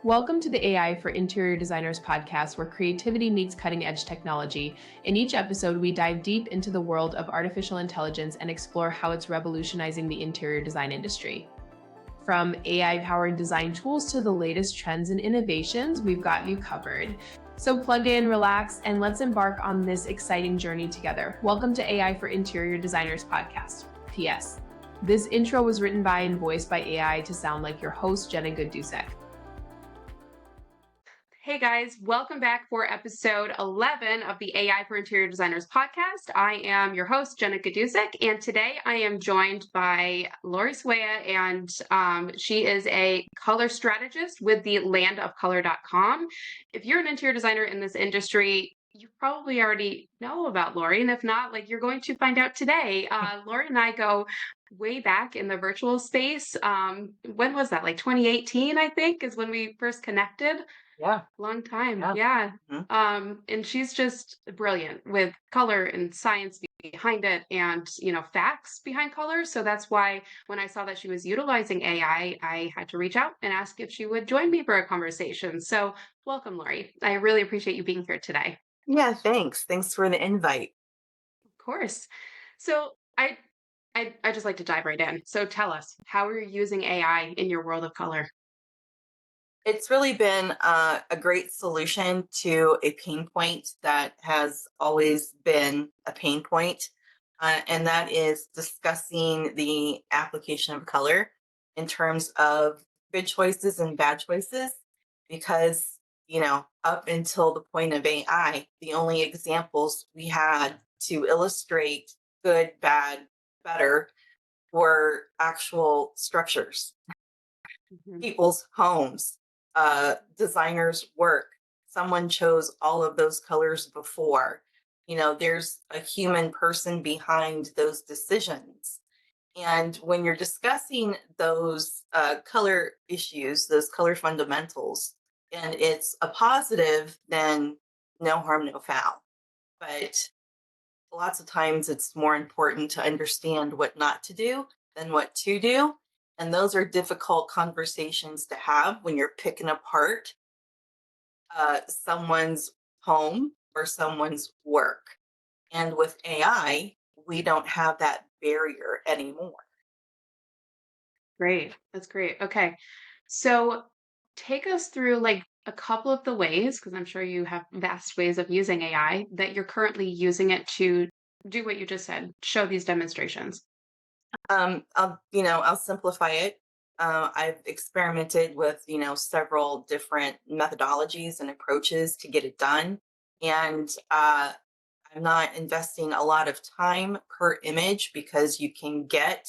Welcome to the AI for Interior Designers podcast, where creativity meets cutting edge technology. In each episode, we dive deep into the world of artificial intelligence and explore how it's revolutionizing the interior design industry. From AI-powered design tools to the latest trends and innovations, we've got you covered. So plug in, relax, and let's embark on this exciting journey together. Welcome to AI for Interior Designers podcast. P.S. This intro was written by and voiced by AI to sound like your host, Jenna Gaidusek. Hey guys, welcome back for episode 11 of the AI for Interior Designers podcast. I am your host, Jenna Gaidusek, and today I am joined by Lori Sawaya, and she is a color strategist with the landofcolor.com. If you're an interior designer in this industry, you probably already know about Lori, and if not, you're going to find out today. Lori and I go way back in the virtual space. When was that? 2018, I think, is when we first connected. Yeah. Long time. Yeah. Yeah. Mhm. And she's just brilliant with color and science behind it and, facts behind color. So that's why when I saw that she was utilizing AI, I had to reach out and ask if she would join me for a conversation. So welcome, Lori. I really appreciate you being here today. Yeah, thanks. Thanks for the invite. Of course. So I just like to dive right in. So tell us, how are you using AI in your world of color? It's really been a great solution to a pain point that has always been a pain point, and that is discussing the application of color in terms of good choices and bad choices. Because, up until the point of AI, the only examples we had to illustrate good, bad, better were actual structures, Mhm. people's homes, designers' work. Someone chose all of those colors before. There's a human person behind those decisions. And when you're discussing those color issues, those color fundamentals, and it's a positive, then no harm, no foul. But lots of times it's more important to understand what not to do than what to do. And those are difficult conversations to have when you're picking apart someone's home or someone's work. And with AI, we don't have that barrier anymore. Great. That's great. Okay. So take us through a couple of the ways, because I'm sure you have vast ways of using AI that you're currently using it to do what you just said, show these demonstrations. I'll simplify it. I've experimented with, several different methodologies and approaches to get it done. And I'm not investing a lot of time per image because you can get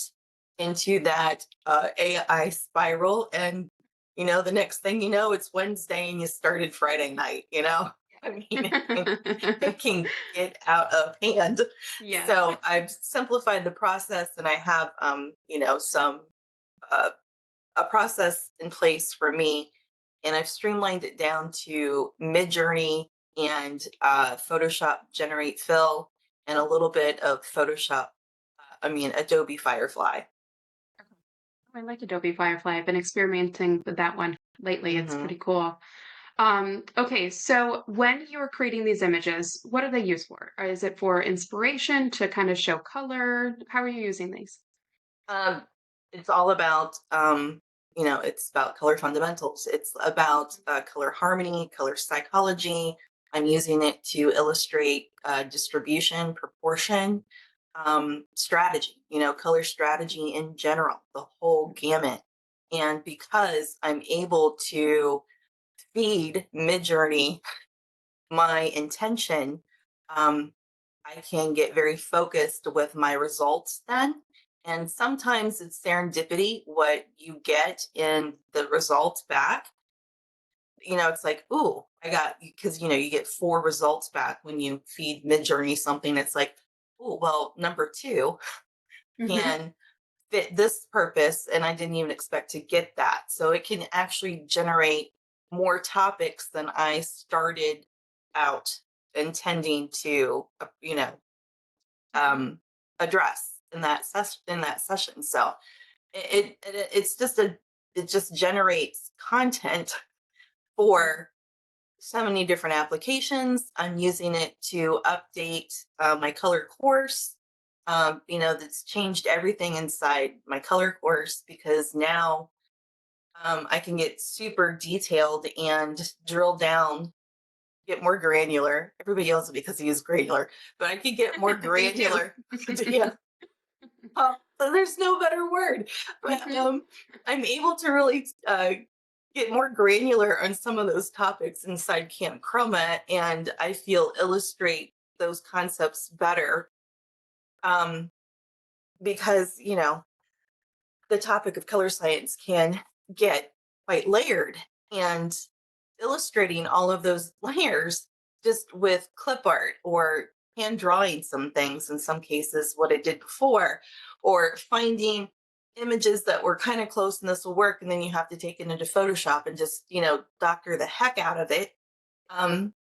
into that AI spiral. And, the next thing you know, it's Wednesday and you started Friday night, I mean, it can get out of hand. Yeah. So I've simplified the process, and I have, some uh, a process in place for me, and I've streamlined it down to Midjourney and Photoshop Generate Fill, and a little bit of Adobe Firefly. I like Adobe Firefly. I've been experimenting with that one lately. It's hmm pretty cool. Okay, so when you're creating these images, what are they used for? Or is it for inspiration to kind of show color? How are you using these? Um, it's all about, it's about color fundamentals. It's about color harmony, color psychology. I'm using it to illustrate distribution, proportion, strategy, color strategy in general, the whole gamut. And because I'm able to feed Midjourney my intention, um, I can get very focused with my results then. And sometimes it's serendipity what you get in the results back. It's like, ooh, I got, because, you get 4 results back when you feed Midjourney something. It's like, oh, well, number 2 Mhm. can fit this purpose. And I didn't even expect to get that. So it can actually generate more topics than I started out intending to, um, address in that session. So it just generates content for so many different applications. I'm using it to update my color course. That's changed everything inside my color course because now I can get super detailed and drill down, get more granular. Everybody yells at me because he is granular, but I can get more Me too. granular. Yeah. So there's no better word. But I'm able to really get more granular on some of those topics inside Camp Chroma, and I feel illustrate those concepts better um, because, the topic of color science can get quite layered, and illustrating all of those layers just with clip art or hand drawing some things in some cases what I did before, or finding images that were kind of close and this will work, and then you have to take it into Photoshop and just doctor the heck out of it. um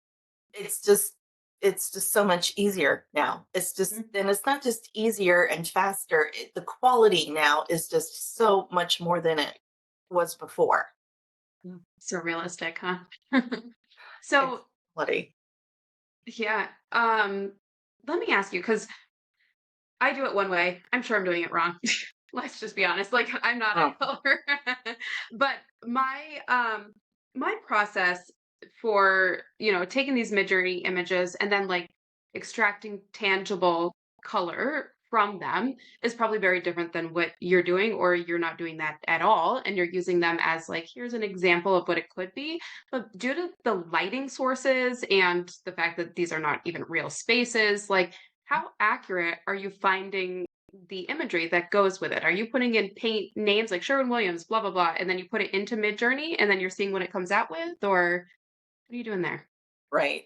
it's just it's just so much easier now. It's just, Mhm. and it's not just easier and faster, the quality now is just so much more than it was before. So realistic, huh? It's So quality. yeah, let me ask you because I do it one way. I'm sure I'm doing it wrong. Let's just be honest. Like I'm not a Oh, color. But my process for, taking these mid-journey images and then like extracting tangible color from them is probably very different than what you're doing, or you're not doing that at all and you're using them as like here's an example of what it could be. But due to the lighting sources and the fact that these are not even real spaces, like how accurate are you finding the imagery that goes with it? Are you putting in paint names like Sherwin-Williams, blah, blah, blah, and then you put it into Midjourney and then you're seeing what it comes out with? Or what are you doing there? right.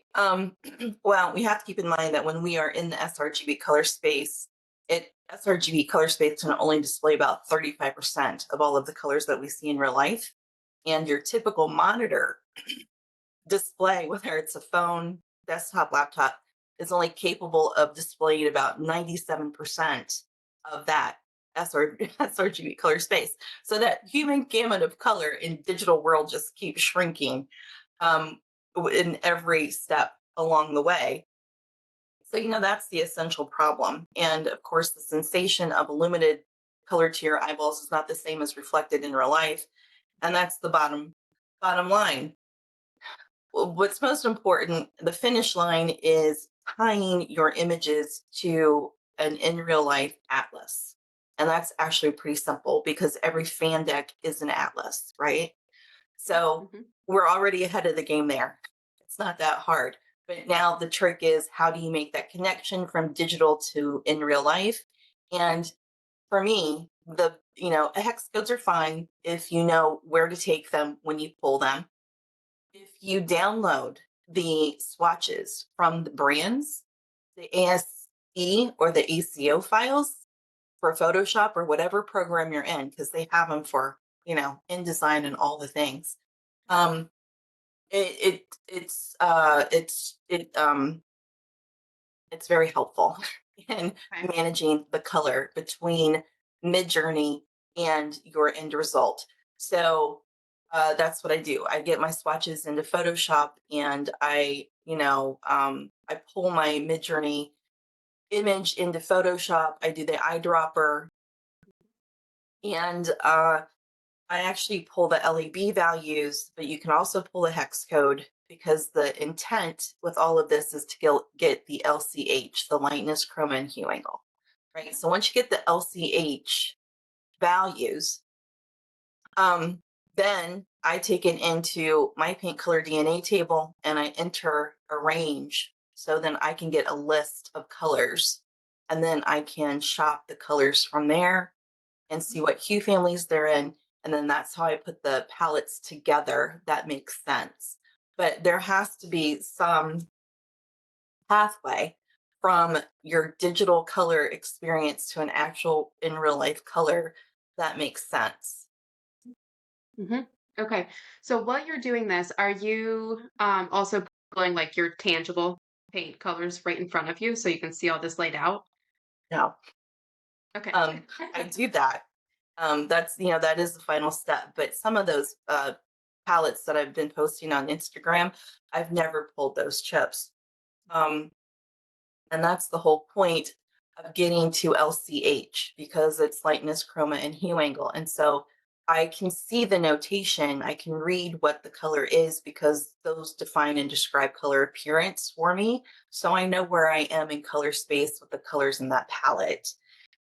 Well, we have to keep in mind that when we are in the sRGB color space, sRGB color space can only display about 35% of all of the colors that we see in real life. And your typical monitor display, whether it's a phone, desktop, laptop, is only capable of displaying about 97% of that sRGB color space. So that human gamut of color in digital world just keeps shrinking um, in every step along the way. So, that's the essential problem. And of course, the sensation of illuminated color to your eyeballs is not the same as reflected in real life. And that's the bottom line. What's most important, the finish line is tying your images to an in real life atlas. And that's actually pretty simple because every fan deck is an atlas, right? So Mhm. we're already ahead of the game there. It's not that hard. But now the trick is how do you make that connection from digital to in real life? And for me, the hex codes are fine if you know where to take them when you pull them. If you download the swatches from the brands, the ASE or the ACO files for Photoshop or whatever program you're in, because they have them for, InDesign and all the things. Um, it's very helpful in Okay. managing the color between Midjourney and your end result. So that's what I do. I get my swatches into Photoshop, and I pull my Midjourney image into Photoshop. I do the eyedropper, and I actually pull the LEB values, but you can also pull the hex code because the intent with all of this is to get the LCH, the lightness, chroma, and hue angle, right? So once you get the LCH values, um, then I take it into my paint color DNA table and I enter a range. So then I can get a list of colors, and then I can shop the colors from there and see what hue families they're in. And then that's how I put the palettes together. That makes sense. But there has to be some pathway from your digital color experience to an actual in real life color that makes sense. Hmm. Okay. So while you're doing this, are you also pulling like your tangible paint colors right in front of you so you can see all this laid out? No, Okay. um, I do that. That is the final step. But some of those palettes that I've been posting on Instagram, I've never pulled those chips. Um, and that's the whole point of getting to LCH because it's lightness, chroma, and hue angle. And so I can see the notation. I can read what the color is because those define and describe color appearance for me. So I know where I am in color space with the colors in that palette.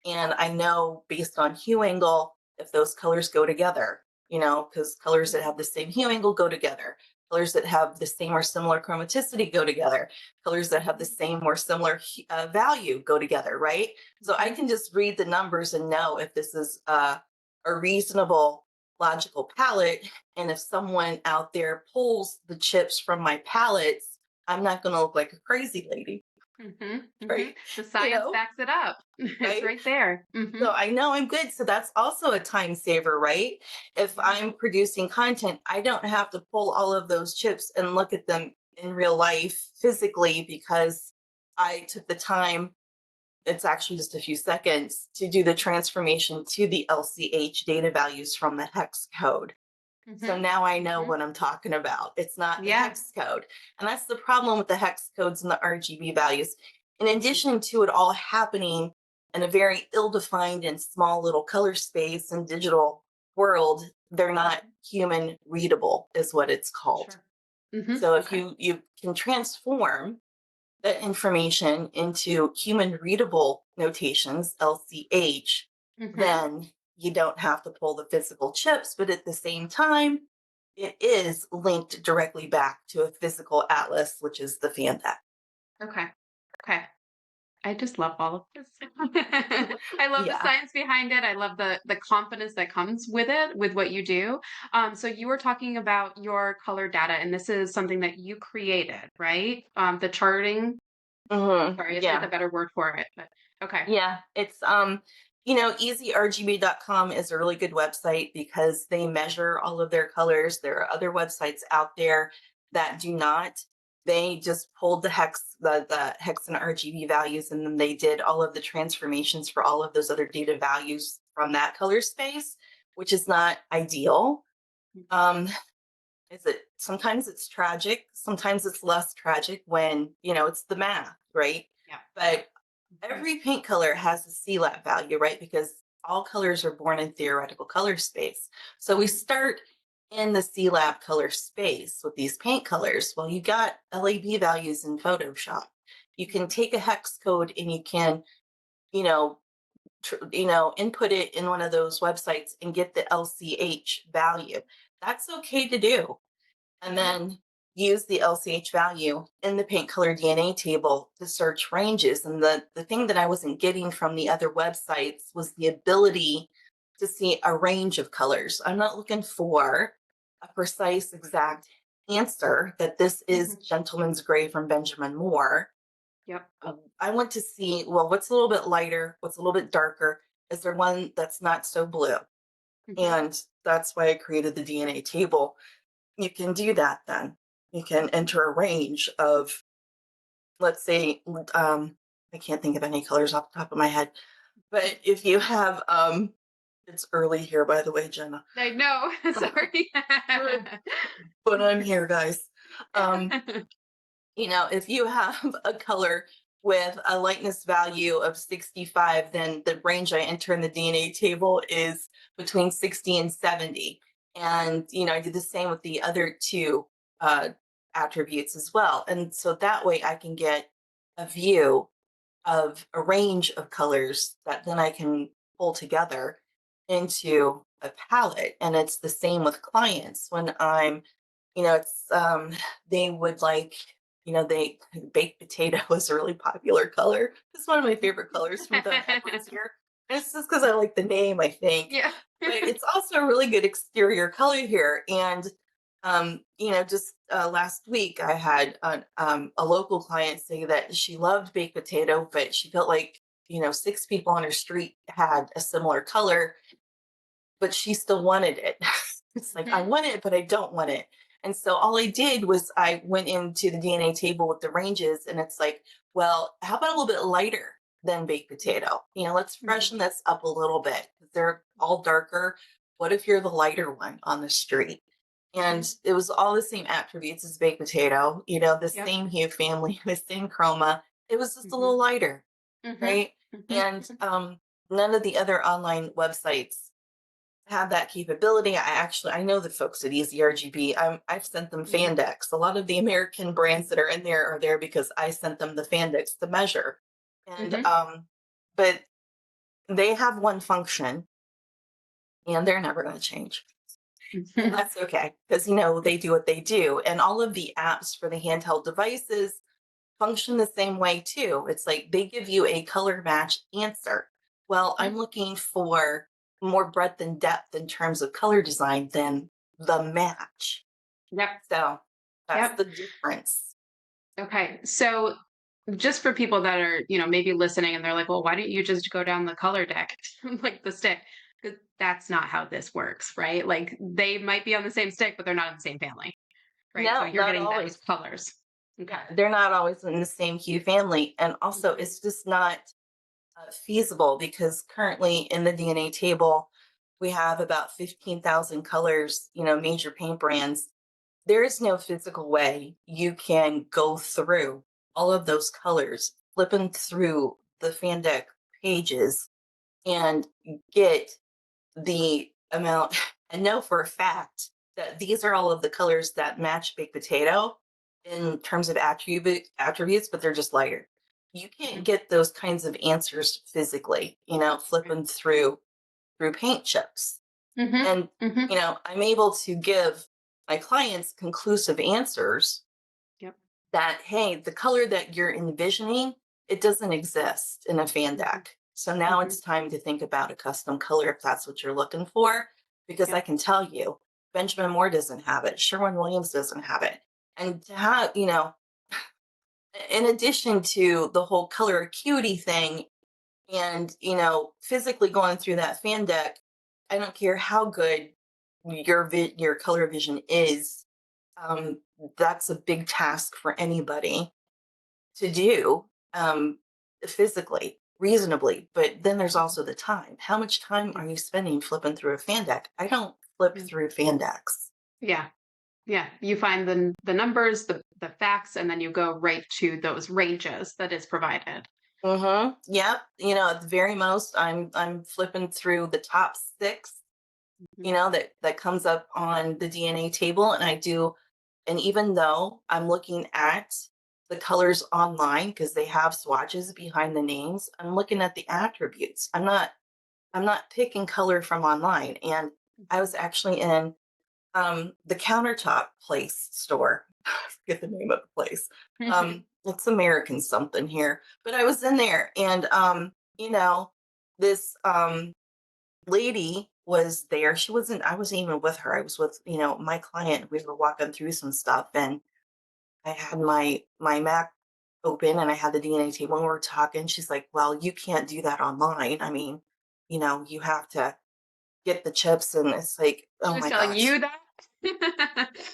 And I know based on hue angle if those colors go together, because colors that have the same hue angle go together. Colors that have the same or similar chromaticity go together. Colors that have the same or similar value go together, right? So I can just read the numbers and know if this is a reasonable, logical palette. And if someone out there pulls the chips from my palettes, I'm not going to look like a crazy lady, right? The You science know, backs it up. It's right? right there. So I know I'm good. So that's also a time saver, right? If I'm producing content, I don't have to pull all of those chips and look at them in real life physically because I took the time. It's actually just a few seconds to do the transformation to the LCH data values from the hex code. So Mhm, now I know mhm. what I'm talking about. It's not the Yeah. hex code. And that's the problem with the hex codes and the RGB values. In addition to it all happening in a very ill defined and small little color space and digital world, they're not human readable, is what it's called. Sure. So if Okay. you can transform that information into human readable notations, LCH, Mhm. then you don't have to pull the physical chips, but at the same time, it is linked directly back to a physical atlas, which is the fan deck. Okay. Okay. I just love all of this. I love the Yeah. science behind it. I love the confidence that comes with it, with what you do. So you were talking about your color data, and this is something that you created, right? The charting. Sorry, I should get a Yeah. better word for it, but okay. Yeah, it's easyrgb.com is a really good website because they measure all of their colors. There are other websites out there that do not. They just pulled the hex and RGB values and then they did all of the transformations for all of those other data values from that color space, which is not ideal. Um is it sometimes it's tragic, sometimes it's less tragic when, it's the math, right? Yeah. Yeah. But Mhm. every paint color has a CLAP value, right? Because all colors are born in theoretical color space. So we start in the CLAP color space with these paint colors. Well, you got LAB values in Photoshop. You can Mhm. take a hex code and you can, you know, input it in one of those websites and get the LCH value. That's okay to do and Mhm. then use the LCH value in the paint color DNA table to search ranges. And the thing that I wasn't getting from the other websites was the ability to see a range of colors. I'm not looking for a precise, exact answer that this is Mhm. Gentleman's Gray from Benjamin Moore. Yep. I want to see, well, what's a little bit lighter, what's a little bit darker. Is there one that's not so blue? Mhm. And that's why I created the DNA table. You can do that then. You can enter a range of, let's say, I can't think of any colors off the top of my head, but if you have, it's early here, by the way, Jenna, I know. Sorry. but I'm here, guys. Um, Yeah. if you have a color with a lightness value of 65, then the range I enter in the DNA table is between 60 and 70. And, I did the same with the other two uh, attributes as well. And so that way I can get a view of a range of colors that then I can pull together into a palette. And it's the same with clients when it's they would like, they baked potato is a really popular color. It's one of my favorite colors from the Edwards here. And it's just because I like the name, I think. Yeah. But it's also a really good exterior color here. And just last week I had a local client say that she loved baked potato, but she felt like, six people on her street had a similar color but she still wanted it. It's like, I Mhm. want it, but I don't want it. And so all I did was I went into the DNA table with the ranges, and it's like, well, how about a little bit lighter than baked potato? Let's Mhm. freshen this up a little bit. They're all darker. What if you're the lighter one on the street? And Mhm. it was all the same attributes as baked potato, the Yep. same hue family, the same chroma. It was just a Mhm. little lighter, Mhm. right? Mhm. And none of the other online websites have that capability. I know the folks at EasyRGB. I've sent them Mhm. fan decks. A lot of the American brands that are in there are there because I sent them the fan decks to measure. And Mhm. but they have one function and they're never going to change. And Mhm. that's okay because they do what they do. And all of the apps for the handheld devices function the same way too. It's like they give you a color match answer. Well, I'm looking for more breadth and depth in terms of color design than the match. Yep. So that's Yep. the difference. Okay. So just for people that are, maybe listening and they're like, well, why don't you just go down the color deck, like the stick? 'Cause that's not how this works, right? Like they might be on the same stick, but they're not in the same family, right? So No, you're not getting those always. colors. Okay. Yeah, they're not always in the same hue family. And also, Mhm. it's just not feasible because currently in the DNA table, we have about 15,000 colors, major paint brands. There is no physical way you can go through all of those colors, flipping through the fan deck pages and get the amount and know for a fact that these are all of the colors that match baked potato in terms of attributes, but they're just lighter. You can't Mhm. get those kinds of answers physically, Right. flipping through paint chips. Mhm. And Mhm. I'm able to give my clients conclusive answers Yep. that, hey, the color that you're envisioning, it doesn't exist in a fan Mhm. deck. So now Mhm. it's time to think about a custom color if that's what you're looking for, because I Yep. can tell you, Benjamin Moore doesn't have it, Sherwin Williams doesn't have it. And to have, in addition to the whole color acuity thing and, physically going through that fan deck, I don't care how good your color vision is. Um, that's a big task for anybody to do physically, reasonably. But then there's Mhm. also the time. How much time Yeah. are you spending flipping through a fan deck? I don't flip Mm. through fan decks. Yeah. Yeah. You find the numbers, the facts, and then you go right to those ranges that is provided. Mm-hmm. Yep. At the very most, I'm flipping through the top six. Mhm. That comes up on the DNA table, and I do. And even though I'm looking at the colors online because they have swatches behind the names, I'm looking at the attributes. I'm not picking color from online. And I Mhm. was actually in the countertop place store. I forget the name of the place. It's American something here, but I was in there, and this lady was there. She wasn't. I wasn't even with her. I was with my client. We were walking through some stuff, and I had my Mac open, and I had the DNA table, and we were talking. She's like, "Well, you can't do that online. I mean, you have to get the chips." And it's like, oh She was my telling gosh. you that?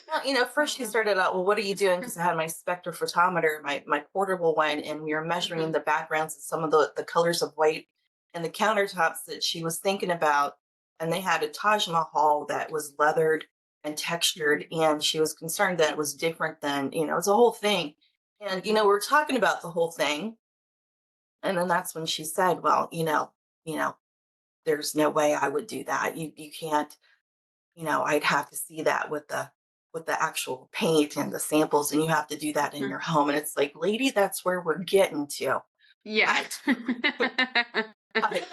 Well, first she Uh-huh. started out, well, what are you doing? Because I had my spectrophotometer, my portable one, and we were measuring Mhm. the backgrounds and some of the colors of white and the countertops that she was thinking about. And they had a Taj Mahal that was leathered and textured, Mhm. and she was concerned that it was different than, it was a whole thing. And, Mhm. we were talking about the whole thing. And then that's when she said, well, there's no way I would do that. You can't, I'd have to see that with the actual paint and the samples, and you have to do that in Mhm. your home. And it's like, lady, that's where we're getting to. Yeah. But I,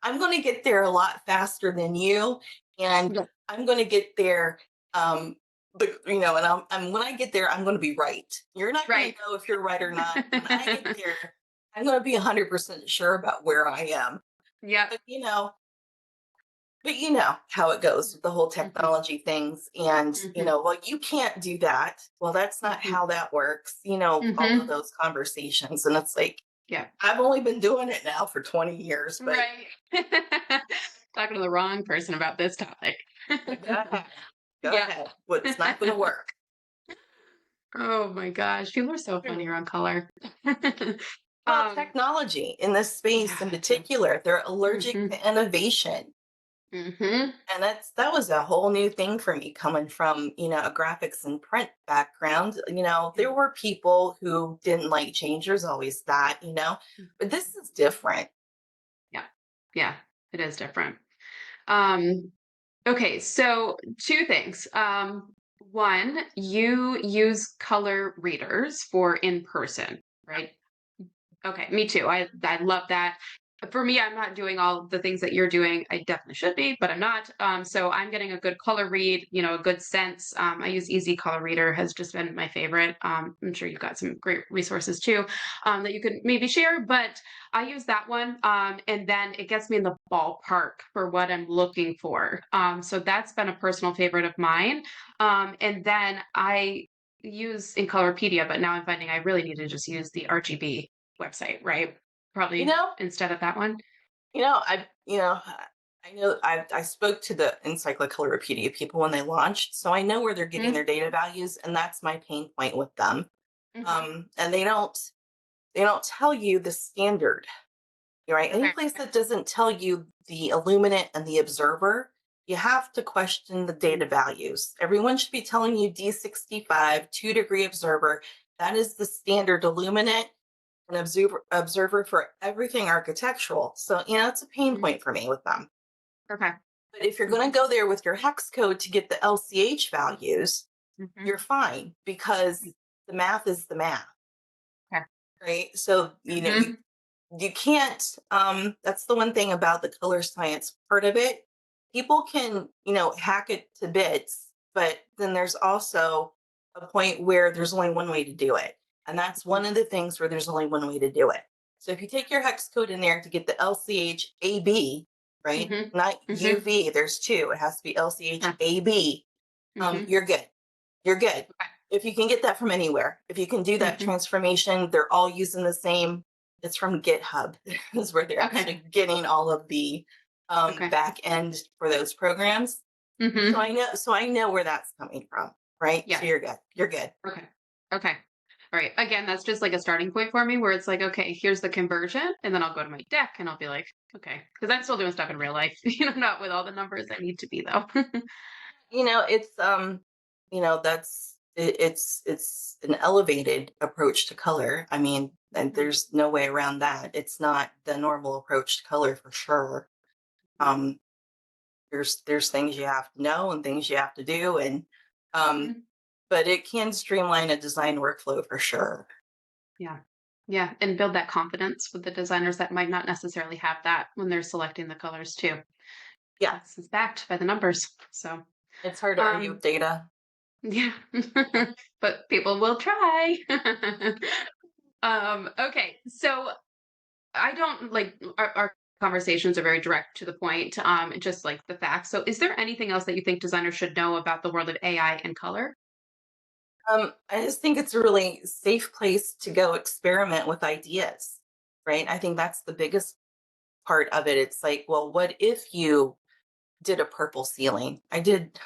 I'm going to get there a lot faster than you, and Yeah. I'm going to get there. But and when I get there, I'm going to be right. You're not going to Right. know if you're right or not. When I get there, I'm going to be 100% sure about where I am. Yep. But how it goes with the whole Mhm. technology things. And, Mhm. well, you can't do that. Well, that's not Mhm. how that works. All of Mhm. those conversations. And it's like, Yeah. I've only been doing it now for 20 years, but Right. Talking to the wrong person about this topic. go ahead. Go Yeah. ahead. But it's not going to work. Oh my gosh, people are so funny around color. Well, Um, technology in this space yeah, in particular, they're allergic mhm, to innovation. Mm-hmm. And that was a whole new thing for me coming from, a graphics and print background. There were people who didn't like change. There's always that, but this is different. Yeah. Yeah. It is different. Um, okay, so two things. One, you use color readers for in person, right? Okay, me too. I love that. For me, I'm not doing all the things that you're doing. I definitely should be, but I'm not. So I'm getting a good color read, a good sense. I use Easy Color Reader has just been my favorite. I'm sure you've got some great resources too that you could maybe share, but I use that one, and then it gets me in the ballpark for what I'm looking for. So that's been a personal favorite of mine. And then I use in Colorpedia, but now I'm finding I really need to just use the RGB website, right? You Probably know, instead of that one. I know I spoke to the Encyclopedia people when they launched, so I know where they're getting Mhm, their data values, and that's my pain point with them. mhm. And they don't tell you the standard, right? Any Okay. place that doesn't tell you the illuminant and the observer, you have to question the Mm, data values. Everyone should be telling you D65, 2-degree observer. That is the standard illuminant and observer for everything architectural. So, it's a pain mhm. point for me with them. Okay. But if you're going Mhm, to go there with your hex code to get the LCH values, mhm. you're fine because the math is the math, Okay. right? So, Mhm, you can't that's the one thing about the color science part of it. People can, hack it to bits, but then there's also a point where there's only one way to do it. And that's mhm, one of the things where there's only one way to do it. So if you take your hex code in there to get the LCH AB, right? mhm, Not mhm. UV, there's two. It has to be LCH Okay. AB. Mhm. You're good. You're good. Okay. If you can get that from anywhere, if you can do that Mhm. transformation, they're all using the same. It's from GitHub, is where they're Okay. actually getting all of the Okay. back end for those programs. So Mhm. I know where that's coming from, right? So Yes. you're good. You're good. Okay. Okay. All right. Again, that's just like a starting point for me where it's like, okay, here's the conversion. And then I'll go to my deck and I'll be like, okay, because I'm still doing stuff in real life, not with all the numbers I need to be though. It's it's an elevated approach to color. I mean, and Mhm, there's no way around that. It's not the normal approach to color for sure. Um, there's things you have to know and things you have to do, and um, mhm. but it can streamline a design workflow for sure. Yeah. Yeah. And build that confidence with the designers that might not necessarily have that when they're selecting the colors too. Yeah, This is backed by the numbers. So, it's hard to argue with um, data. yeah, but people will try. Okay. So I don't like our conversations are very direct to the point, just like the facts. So is there anything else that you think designers should know about the world of AI and color? I just think it's a really safe place to go experiment with ideas, right? I think that's the biggest part of it. It's like, well, what if you did a purple ceiling? I did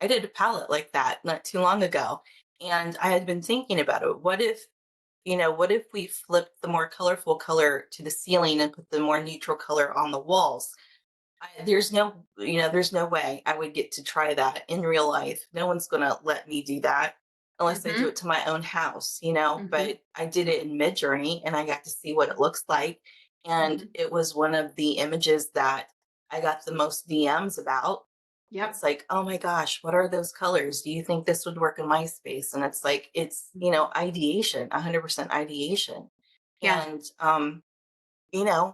a palette like that not too long ago, and I had been thinking about it. What if we flipped the more colorful color to the ceiling and put the more neutral color on the walls? There's no way I would get to try that in real life. No one's going to let me do that unless I do Mhm, it to my own house, mhm, but I did it in Midjourney and I got to see what it looks like. And mhm. it was one of the images that I got the most DMs about. Yep. It's like, oh my gosh, what are those colors? Do you think this would work in my space? And it's like, it's, Mhm. ideation, 100% ideation. Yeah. And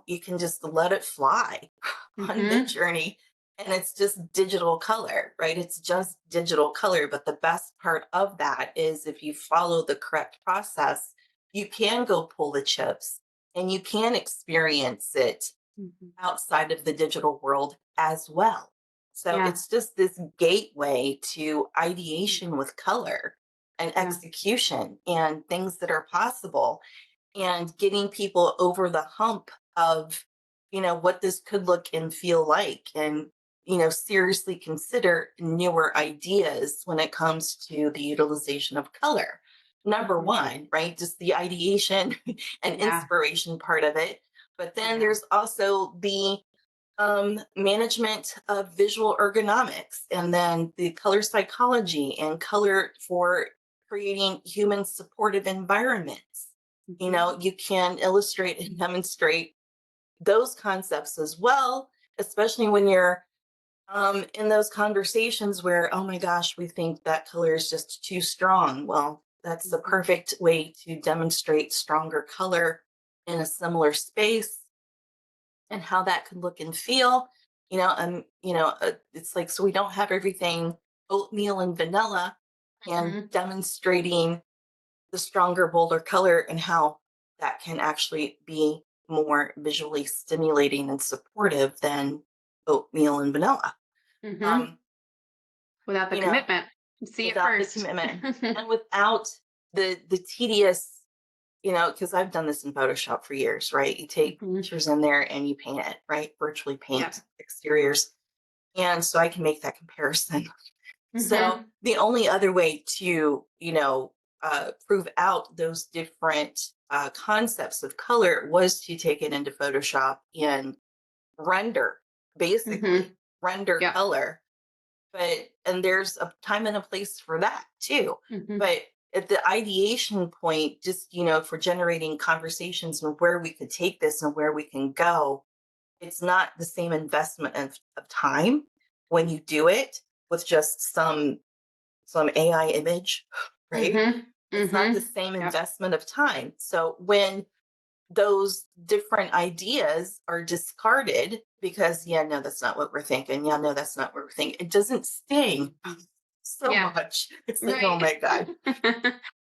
you can just let it fly on Mhm. Midjourney, and it's just digital color, right? It's just digital color. But the best part of that is if you follow the correct process, you can go pull the chips and you can experience it Mhm. outside of the digital world as well. So Yeah. it's just this gateway to Mm. ideation with color and Yeah. execution and things that are possible and getting people over the hump of what this could look and feel like, and seriously consider newer ideas when it comes to the utilization of color. Number Mhm. one, right, just the ideation and Yeah. inspiration part of it, but then Yeah. there's also the management of visual ergonomics, and then the color psychology and color for creating human supportive environments. You can illustrate and demonstrate those concepts as well, especially when you're in those conversations where, oh my gosh, we think that color is just too strong. Well, that's the perfect way to demonstrate stronger color in a similar space and how that could look and feel. It's like, so we don't have everything oatmeal and vanilla, and Mhm. demonstrating the stronger, bolder color and how that can actually be more visually stimulating and supportive than oatmeal and vanilla. Mhm. Um, Without the you know, commitment. See it without the first. commitment and without the tedious, because I've done this in Photoshop for years, right? You take Mhm. pictures in there and you paint it, right? Virtually Yep. paint exteriors. And so I can make that comparison. So Mhm. the only other way to, prove out those different concepts of color was to take it into Photoshop and render, Mhm. basically render Yep. color. And there's a time and a place for that too. Mhm. But at the ideation point, just, for generating conversations and where we could take this and where we can go, it's not the same investment of time when you do it with just some AI image, right? Mhm. It's not the Mhm. same Yep. investment of time. So when those different ideas are discarded because, yeah, no, that's not what we're thinking. Yeah, no, that's not what we're thinking. It doesn't sting Mm. so Yeah. much. It's like, oh Right. my God.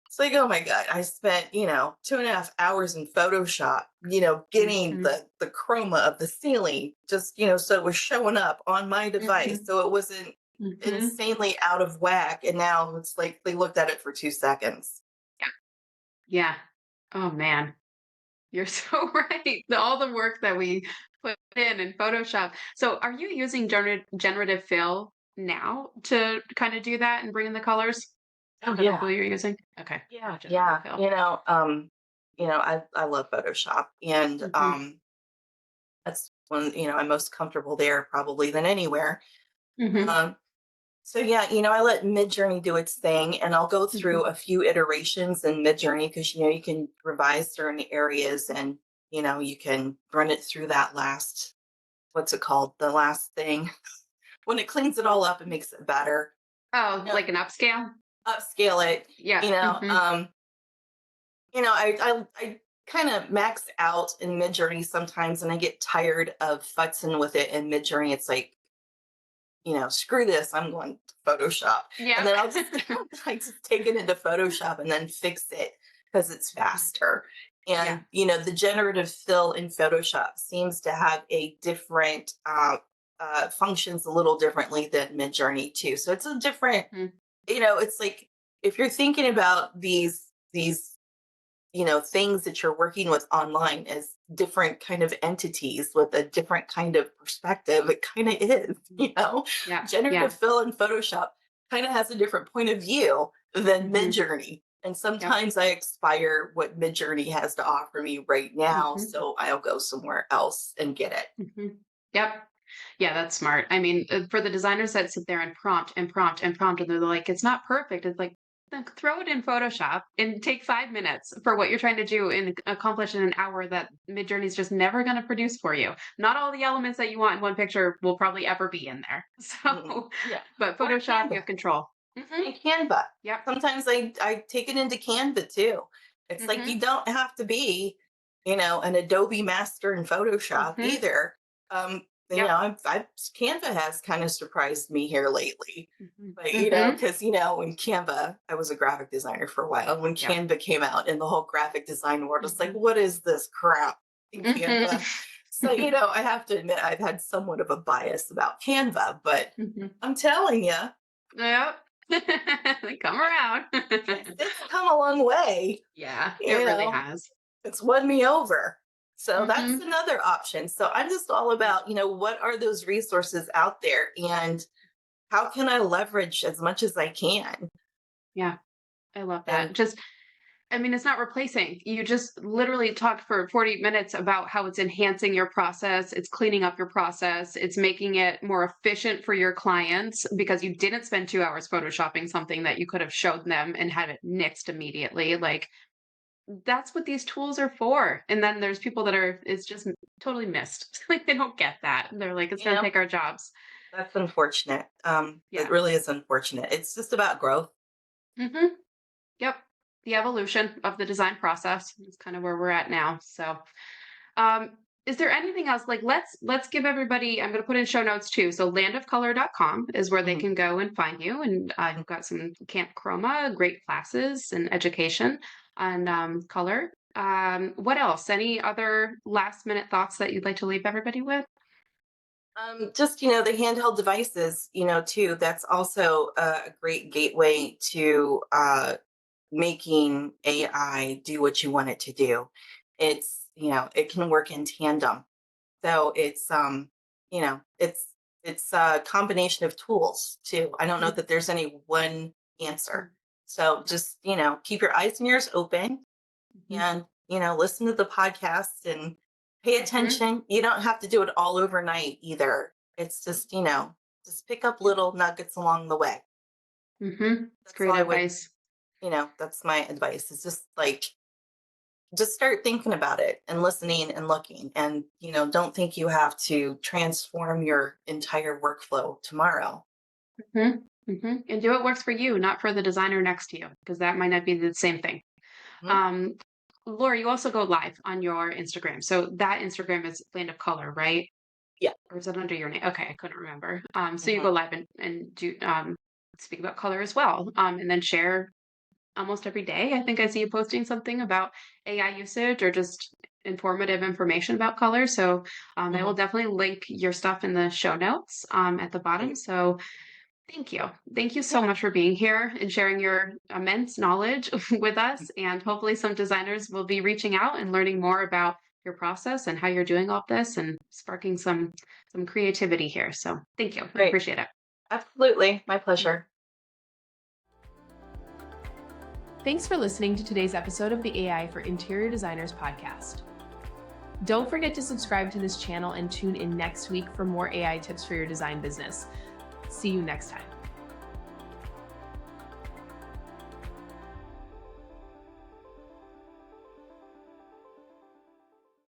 It's like, oh my God, I spent, 2.5 hours in Photoshop, getting Mhm. the chroma of the ceiling, just, so it was showing up on my device. Mhm. So it wasn't Mhm. insanely out of whack. And now it's like they looked at it for 2 seconds. Yeah. Yeah. Oh man. You're so right. All the work that we put in Photoshop. So, are you using generative fill now to kind of do that and bring in the colors Oh for the yeah. tool you're using? Okay, Yeah, generative yeah. fill. I love Photoshop, and Hmm. that's when, I'm most comfortable there probably than anywhere. Hmm. Um, so yeah, I let Midjourney do its thing, and I'll go through Hmm. a few iterations in Midjourney because you can revise certain areas, and you can run it through that last, what's it called, the last thing when it cleans it all up and makes it better. Oh, You know, like an upscale? upscale it. Yeah. You know, Hmm. um, I kind of max out in Midjourney sometimes, and I get tired of futzing with it in Midjourney. It's like, screw this, I'm going to Photoshop. And Yep. then I'll just I just take it into Photoshop and then fix it because it's Mhm. faster. Yeah. And the generative fill in Photoshop seems to have a different functions a little differently than Midjourney too. So it's a different, Mhm. it's like if you're thinking about these things that you're working with online as different kind of entities with a different kind of perspective, it kind of is. Yeah. Generative Yeah. fill in Photoshop kind of has a different point of view than Hmm. Midjourney, and Yep. sometimes I expire what Midjourney has to offer me right now, Hmm. so I'll go somewhere else and get it. Hmm. Yep. Yeah, that's smart. I mean, for the designers that sit there and prompt and prompt and prompt, and they're like, it's not perfect. It's like, then throw it in Photoshop and take 5 minutes for what you're trying to do and accomplish in an hour that Midjourney is just never going to produce for you. Not all the elements that you want in one picture will probably ever be in there. Mm-mm. So, Yeah, but or Photoshop, you Canva. have control. Hmm. And Canva. Yep. Sometimes I take it into Canva too. It's like Hmm. you don't have to be, an Adobe master in Photoshop Hmm. either. Yep. Canva has kind of surprised me here lately. Hmm. But Hmm. because when Canva, I was a graphic designer for a while. When Yep. Canva came out in the whole graphic design world, it's like, Hmm. what is this crap in Hmm. Canva? So, I have to admit I've had somewhat of a bias about Canva, but Hmm. I'm telling you, Yep. They come around. it's come a long way. Yeah, it You really know, has. it's won me over. So that's Mhm. another option. So I'm just all Yeah, about, what are those resources out there and how can I leverage as much as I can? yeah, I love that. And Just I mean, it's not replacing. You just literally talked for 40 minutes about how it's enhancing your process, it's cleaning up your process, it's making it more efficient for your clients because you didn't spend 2 hours photoshopping something that you could have showed them and had it nixed immediately. Like, that's what these tools are for. And then there's people that are it's just totally missed. Like, they don't get that. They're like, it's You gonna know, take our jobs. that's unfortunate. It Yeah. really is unfortunate. It's just about growth. Hmm. Yep. The evolution of the design process is kind of where we're at now. So Um, is there anything else? Like, let's give everybody. I'm going to put in show notes too. So landofcolor.com is where they Mhm. can go and find you. And I've got some Camp Chroma, great classes and education on color. What else? Any other last minute thoughts that you'd like to leave everybody with? Just the handheld devices, too. That's also a great gateway to making AI do what you want it to do. It can work in tandem. So it's a combination of tools too. I don't know that there's any one answer. So just, keep your eyes and ears open Mhm. and, listen to the podcast and pay Mhm. attention. You don't have to do it all overnight either. It's just, just pick up little nuggets along the way. Mhm. It's That's all great I would, advice. that's my advice. Is just like just start thinking about it and listening and looking, and don't think you have to transform your entire workflow tomorrow. Mhm. Mhm. And do what works for you, not for the designer next to you, because that might not be the same thing. Mhm. Um, Laura, you also go live on your Instagram. So that Instagram is Land of Color, right? Yeah. Or is it under your name? Okay, I couldn't remember. So you Mhm. go live and do speak about color as well. And then share almost every day. I think I see you posting something about AI usage or just informative information about color. So I will Mhm. definitely link your stuff in the show notes at the bottom. Great. So thank you. Thank you so Yeah. much for being here and sharing your immense knowledge with us. And hopefully, some designers will be reaching out and learning more about your process and how you're doing all this and sparking some creativity here. So, thank you. I Great. appreciate it. Absolutely. My pleasure. Thanks for listening to today's episode of the AI for Interior Designers podcast. Don't forget to subscribe to this channel and tune in next week for more AI tips for your design business. See you next time.